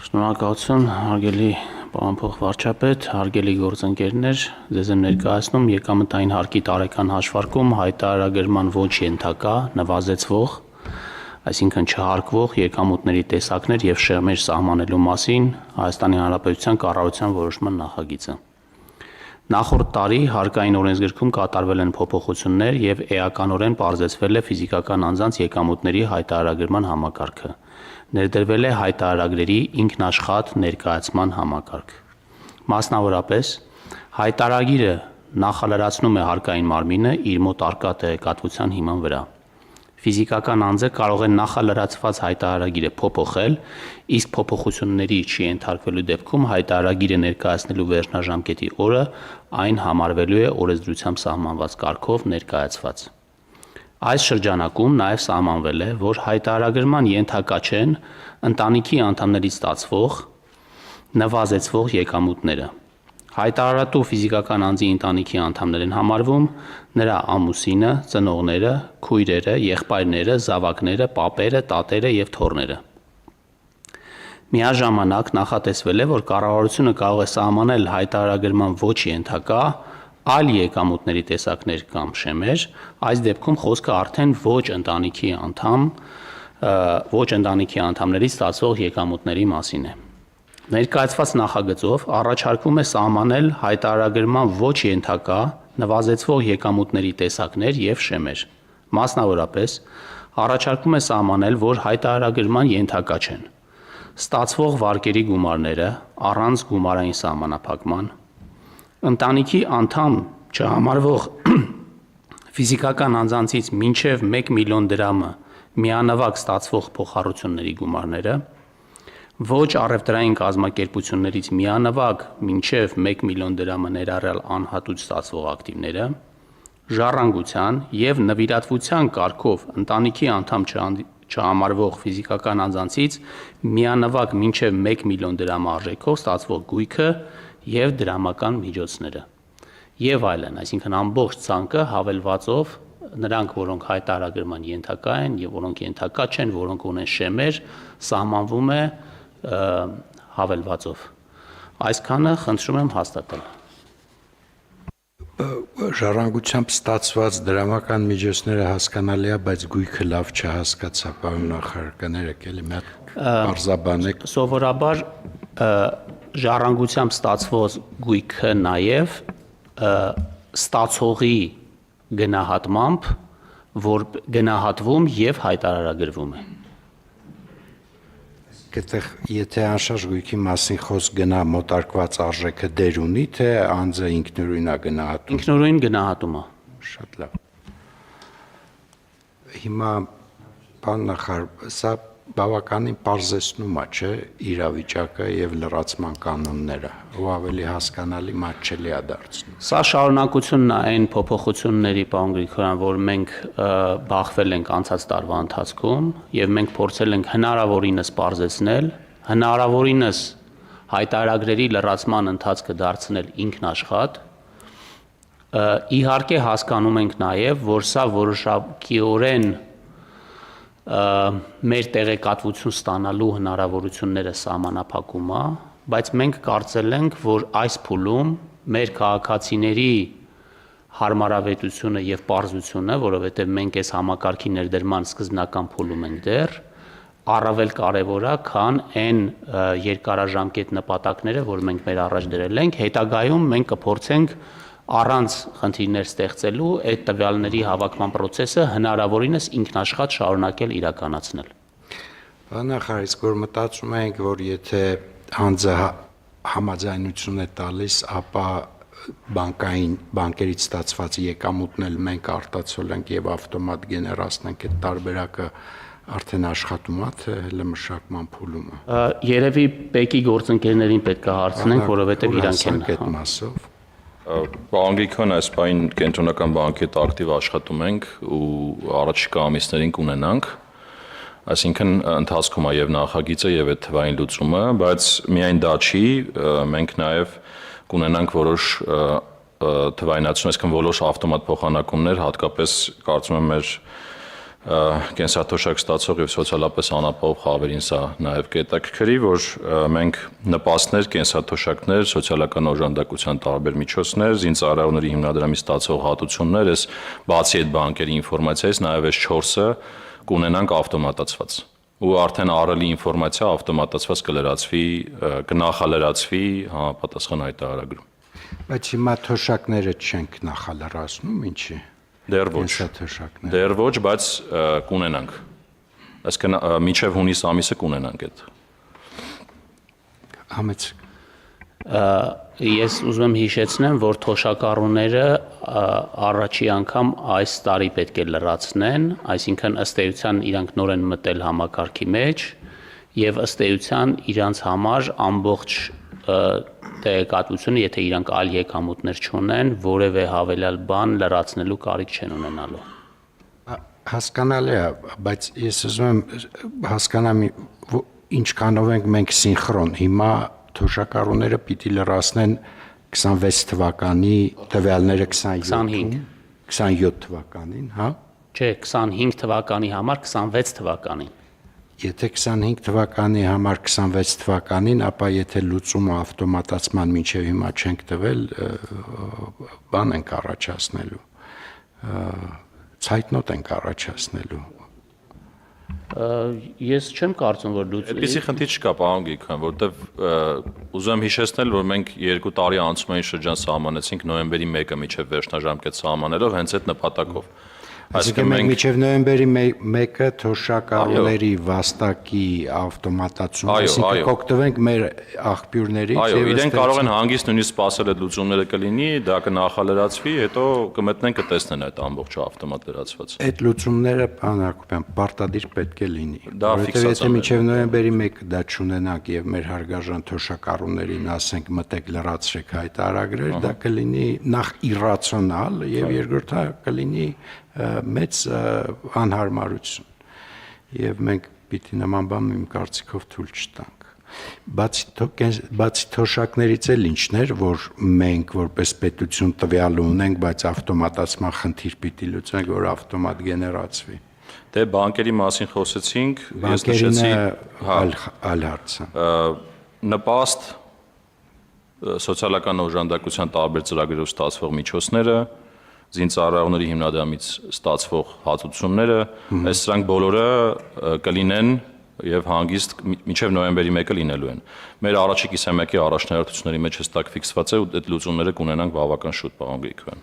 Շնորհակալություն, հարգելի պարոն փոխվարչապետ, հարգելի գործընկերներ, ձեզ եմ ներկայացնում եկամտային հարկի տարեկան հաշվարկում հայտարարագրման ոչ ենթակա, նվազեցվող, այսինքն չհարկվող եկամուտների տեսակներ եւ շերմեր սահմանելու մասին Հայաստանի Հանրապետության կառավարության որոշման նախագիծը։ Նախորդ տարի հարկային օրենսգրքում կատարվել են փոփոխություններ եւ էականորեն պարզեցվել է ֆիզիկական անձանց եկամուտների հայտարարագրման համակարգը։ Ներդրվել է հայտարարագրերի ինքնաշխատ ներկայացման համակարգ։ Մասնավորապես, հայտարարագիրը նախալրացնում է հարկային մարմինը իր մոտ առկա տեղեկատվության հիման վրա։ Ֆիզիկական անձը կարող է նախալրացված հայտարարագիրը փոփոխել, իսկ փոփոխությունների չենթարկվելու դեպքում հայտարարագիրը ներկայացնելու վերջնաժամկետի օրը այն համարվելու է օրենսդրությամբ սահմանված կարգով ներկայացված։ Այս շրջանակում նաև սահմանվել է, որ հայտարարագրման ենթակա չեն ընտանիքի անդամներից ստացվող, նվազեցվող եկամուտները։ Հայտարարատու ֆիզիկական անձի ընտանիքի անդամներ են համարվում նրա ամուսինը, ծնողները, քույրերը, եղբայրները, զավակները, պապերը, տատերը եւ թոռները։ Միաժամանակ նախատեսվել է, որ կառավարությունը կարող է սահմանել հայտարարագրման ոչ ենթակա այլ եկամուտների տեսակներ կամ շեմեր, այս դեպքում խոսքը արդեն ոչ ընտանիքի անդամներից ստացվող եկամուտների մասին է։ Ներկայացված նախագծով առաջարկվում է սահմանել հայտարարագրման ոչ ենթակա նվազեցվող եկամուտների տեսակներ եւ շեմեր։ Մասնավորապես, առաջարկվում է սահմանել, որ հայտարարագրման ենթակա չեն ստացվող վարկերի գումարները առանց գումարային սահմանափակման, ընտանիքի անդամ չհամարվող ֆիզիկական անձանցից մինչև 1 միլիոն դրամը միանվագ ստացվող փոխառությունների գումարները, ոչ առևտրային կազմակերպություններից միանվագ մինչև 1 միլիոն դրամը ներառյալ անհատուց ստացվող ակտիվները, ժառանգության եւ նվիրատվության կարգով ընտանիքի անդամ չհամարվող ֆիզիկական անձանցից միանվագ մինչև 1 միլիոն դրամ արժեքով ստացվող գույքը եւ դրամական միջոցները եւ այլն, այսինքն ամբողջ ցանկը հավելվածով նրանք, որոնք հայտարարագրման ենթակա են եւ որոնք ենթակա չեն, որոնք ունեն շեմեր, սահմանվում է հավելվածով։ Այսքանը խնդրում եմ հաստատել։ Ժառանգությամբ ստացված դրամական միջոցները հասկանալի է, բայց գույքը լավ չհասկացա, պարոն նախարար, կներեք էլի մի հատ բարձաբանեք։ Սովորաբար ժառանգությամբ ստացված գույքը նաև ստացողի գնահատմամբ, որ գնահատվում եւ հայտարարագրվում է։ Այդտեղ եթե անշարժ գույքի մասին խոսք գնա մոտարկված արժեքը դեր ունի, թե անձը ինքնուրույն է գնահատում։ Ինքնուրույն գնահատում է։ Շատ լավ։ Հիմա պարոն նախարար, սա բավականին պարզեցնում է, չէ, իրավիճակը եւ լրացման կանոնները, ու ավելի հասկանալի մատչելի է դարձնում։ Սա շարունակությունն է այն փոփոխությունների, պարոն Գրիգորյան, որ մենք բախվել ենք անցած տարվա ընթացքում եւ մենք փորձել ենք հնարավորինս պարզեցնել, հնարավորինս հայտարարագրերի լրացման ընթացքը դարձնել ինքնաշխատ։ Իհարկե հասկանում ենք նաեւ, որ սա որոշակիորեն մեր տեղեկատվություն ստանալու հնարավորությունները սահմանափակում է, բայց մենք կարծել ենք, որ այս փուլում մեր քաղաքացիների հարմարավետությունը եւ պարզությունը, որովհետեւ մենք այս համակարգի ներդրման սկզբնական փուլում ենք դեռ, առավել կարևոր է, քան այն երկարաժամկետ նպատակները, որ մենք մեր առաջ դրել ենք, հետագայում մենք կփորձենք առանց խնդիրներ ստեղծելու այդ տվյալների հավաքման process-ը հնարավորինս ինքնաշխատ շարունակել իրականացնել։ Պարոն նախարար, իսկ որ մտածում ենք, որ եթե անձը համաձայնություն է տալիս, ապա բանկերից ստացված եկամուտն էլ մենք արտացոլենք եւ ավտոմատ գեներացնենք, այդ տարբերակը արդեն աշխատում է, թե հələ մշակման փուլում է։ Երևի ՊԵԿ-ի գործընկերներին պետք է հարցնենք, որովհետեւ իրանք են այդ մասով։ Պարոն Գրիգորյան, այս պահին կենտրոնական բանկի հետ ակտիվ աշխատում ենք ու առաջիկա ամիսներին կունենանք, այսինքն ընթացքում է եւ նախագիծը եւ այդ թվային լուծումը, բայց միայն դա չի, մենք նաեւ կունենանք որոշ թվայնացում, այսինքն որոշ ավտոմատ փոխանակումներ, հատկապես կարծում եմ մեր կենսաթոշակ ստացող եւ սոցիալապես անապահով խավերին սա նաեւ կետաքրքրի, որ մենք նպաստներ, կենսաթոշակներ, սոցիալական օժանդակության տարբեր միջոցներ, զինծառայողների հիմնադրամի ստացող հատուցումներ, այս բացի այդ բանկերի ինֆորմացիայից նաեւ այս 4-ը կունենանք ավտոմատացված։ Ու արդեն ահռելի ինֆորմացիա ավտոմատացված կլրացվի, կնախալրացվի համապատասխան հայտարարագրում։ Բայց հիմա թոշակները չենք նախալրացնում, ինչի։ Դեռ ոչ։ Կենսաթոշակները։ Դեռ ոչ, բայց կունենանք։ Այսինքն մինչև հունիս ամիսը կունենանք այդ։ Համեցեք։ Ես ուզում եմ հիշեցնեմ, որ թոշակառուները առաջի անգամ այս տարի պետք է լրացնեն, այսինքն ըստ էության իրանք նոր են մտել համակարգի մեջ եւ ըստ էության իրանց համար ամբողջ տեղեկատվությունը, եթե իրանք այլ եկամուտներ չունեն, որևէ հավելյալ բան լրացնելու կարիք չեն ունենալու։ Հասկանալի է, բայց ես ուզում եմ հասկանամ ինչքանով ենք մենք սինխրոն։ Հիմա թոշակառուները պիտի լրացնեն 26 թվականի տվյալները 27 թվականին, հա։ Չէ, 25 թվականի համար 26 թվականին։ Եթե 25 թվականի համար 26 թվականին, ապա եթե լուծումը ավտոմատացման մինչև հիմա չենք տվել, բան ենք առաջացնելու, ցայտնոտ ենք առաջացնելու։ Ես չեմ կարծում, որ լուծվի։ Այդպիսի խնդիր չկա, պարոն Գիգոյան, որովհետև ուզում եմ հիշեցնել, որ մենք 2 տարի անցումային շրջան սահմանեցինք նոյեմբերի 1-ը միջև վերջնաժամկետ սահմանելով հենց այդ նպատակով։ Այսինքն մենք մինչև նոյեմբերի 1-ը թոշակառուների վաստակի ավտոմատացում, այսինքն կօգտվենք մեր աղբյուրներից։ Այո, իրենք կարող են հանգիստ նույնիսկ սպասել այդ լուծումները կլինի, դա կնախալրացվի, հետո կմտնեն կտեսնեն այդ ամբողջը ավտոմատ լրացված։ Այդ լուծումները, պարոն Հակոբյան, պարտադիր պետք է լինի։ Դա ֆիքսացիա Եթե մինչև նոյեմբերի 1-ը դա չունենանք եւ մեր հարգարժան թոշակառուներին ասենք մտեք լրացրեք հայտարարագրեր, դա կլինի նախ իրացիոնալ եւ երկրորդը կլինի մեծ անհարմարություն եւ մենք պիտի նման բան իմ կարծիքով թույլ չտանք։ Բացի թոշակներից էլ ինչներ, որ մենք որպես պետություն տվյալ ունենք, բայց ավտոմատացման խնդիր պիտի լուծենք, որ ավտոմատ գեներացվի։ Դե բանկերի մասին խոսեցինք, ես նշեցի այլ հարց։ Նպաստ սոցիալական օժանդակության տարբեր ծրագրերով ստացվող միջոցները, զինծառայողների հիմնադրամից ստացվող հատուցումները, այս սրանք բոլորը կլինեն եւ հանգիստ մինչեւ նոյեմբերի 1-ը լինելու են։ Մեր առաջի կիսամյակի առաջնահերթությունների մեջ հստակ ֆիքսված է ու այդ լուծումները կունենանք բավական շուտ, պարոն Գրիգորյան։